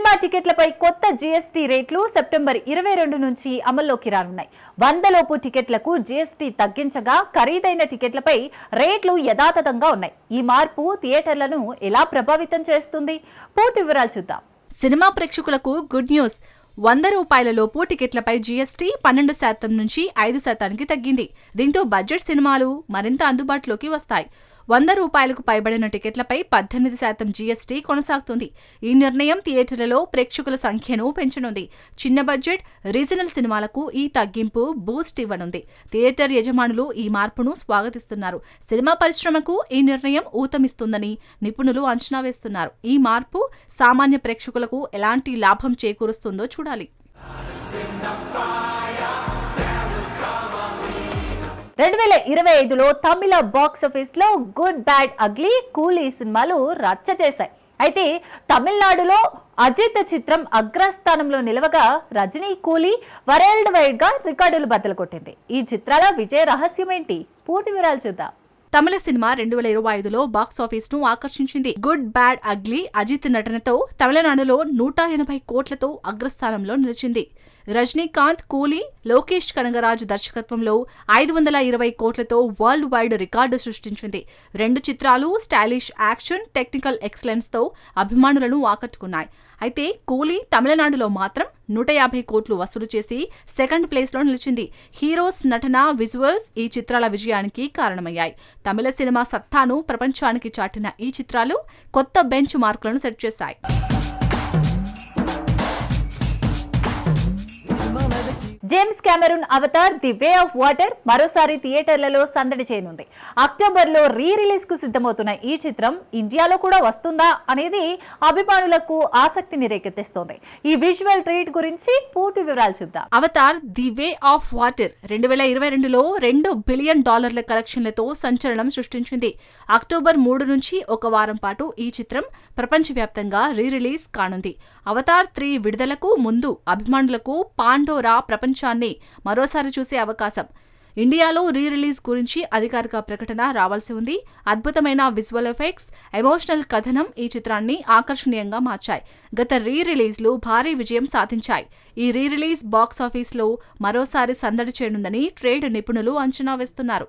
Cinema టికెట్లపై కొత్త GST రేట్లు September 22 నుంచి అమల్లోకి రానున్నాయి. 100 లోపు టికెట్లకు జీఎస్టీ తగ్గించగా ఖరీదైన టికెట్లపై రేట్లు యథాతథంగా ఉన్నాయి. ఈ మార్పు థియేటర్లను ఎలా ప్రభావితం చేస్తుంది? పూర్తి వివరాలు చూద్దాం. సినిమా ప్రేక్షకులకు గుడ్ న్యూస్. 100 రూపాయల లోపు టికెట్లపై జీఎస్టీ 12% నుంచి 5% తగ్గింది. దీంతో బడ్జెట్ సినిమాలు మరింత అందుబాటులోకి వస్తాయి. 100 రూపాయలకు పైబడిన టికెట్లపై 18% జీఎస్టీ కొనసాగుతుంది. ఈ నిర్ణయం థియేటర్లలో ప్రేక్షకుల సంఖ్యను పెంచనుంది. చిన్న బడ్జెట్, రీజనల్ సినిమాలకు ఈ తగ్గింపు బూస్ట్ ఇవ్వనుంది. థియేటర్ యజమానులు ఈ మార్పును స్వాగతిస్తున్నారు. సినిమా పరిశ్రమకు ఈ నిర్ణయం ఊతమిస్తుందని నిపుణులు అంచనా వేస్తున్నారు. ఈ మార్పు సామాన్య ప్రేక్షకులకు ఎలాంటి లాభం చేకూరుస్తుందో చూడాలి. 2025లో తమిళ బాక్సాఫీస్ లో గుడ్ బ్యాడ్ అగ్లీ, కూలీ సినిమాలు రచ్చ చేశాయి. అయితే తమిళనాడులో అజిత్ చిత్రం అగ్రస్థానంలో నిలవగా రజనీ, కూలీ వరల్డ్ వైడ్ గా రికార్డులు బద్దలు కొట్టింది. ఈ చిత్రాల విజయ రహస్యం ఏంటి? పూర్తి వివరాలు చూద్దాం. తమిళ సినిమా 2025లో బాక్సాఫీస్ ను ఆకర్షించింది. గుడ్ బ్యాడ్ అగ్లీ అజిత్ నటనతో తమిళనాడులో 180 కోట్లతో అగ్రస్థానంలో నిలిచింది. రజనీకాంత్, కూలీ, లోకేష్ కనగరాజు దర్శకత్వంలో 520 కోట్లతో వరల్డ్ వైడ్ రికార్డు సృష్టించింది. రెండు చిత్రాలు స్టైలిష్ యాక్షన్, టెక్నికల్ ఎక్సలెన్స్ తో అభిమానులను ఆకట్టుకున్నాయి. అయితే కూలీ తమిళనాడులో మాత్రం 150 కోట్లు వసూలు చేసి సెకండ్ ప్లేస్ లో నిలిచింది. హీరోస్ నటన, విజువల్స్ ఈ చిత్రాల విజయానికి కారణమయ్యాయి. తమిళ సినిమా సత్తాను ప్రపంచానికి చాటిన ఈ చిత్రాలు కొత్త బెంచ్ మార్కులను సెట్ చేశాయి. James Cameroon Avatar the way of water మరోసారి థియేటర్లలో సందడి చేయనుంది. అక్టోబర్లో రిలీజ్ కు సిద్ధమవుతున్న ఈ చిత్రం ఇండియాలో కూడా వస్తుందా అనేది అభిమానులకు ఆసక్తిని రేకెత్తిస్తోంది. ఈ విజువల్ ట్రీట్ గురించి పూర్తి వివరాలు చూద్దాం. Avatar the way of water 2022లో $2 బిలియన్ కలెక్షన్లతో సంచలనం సృష్టించింది. అక్టోబర్ 3 నుంచి ఒక వారం పాటు ఈ చిత్రం ప్రపంచవ్యాప్తంగా రిలీజ్ కానుంది. అవతార్ 3 విడుదలకు ముందు అభిమానులకు పాండోరా ప్రపంచాన్ని మరోసారి చూసే అవకాశం. ఇండియాలో రిలీజ్ గురించి అధికారిక ప్రకటన రావాల్సి ఉంది. అద్భుతమైన విజువల్ ఎఫెక్ట్స్, ఎమోషనల్ కథనం ఈ చిత్రాన్ని ఆకర్షణీయంగా మార్చాయి. గత రిలీజ్లు భారీ విజయం సాధించాయి. ఈ రిలీజ్ బాక్సాఫీస్లో మరోసారి సందడి చేయనుందని ట్రేడ్ నిపుణులు అంచనా వేస్తున్నారు.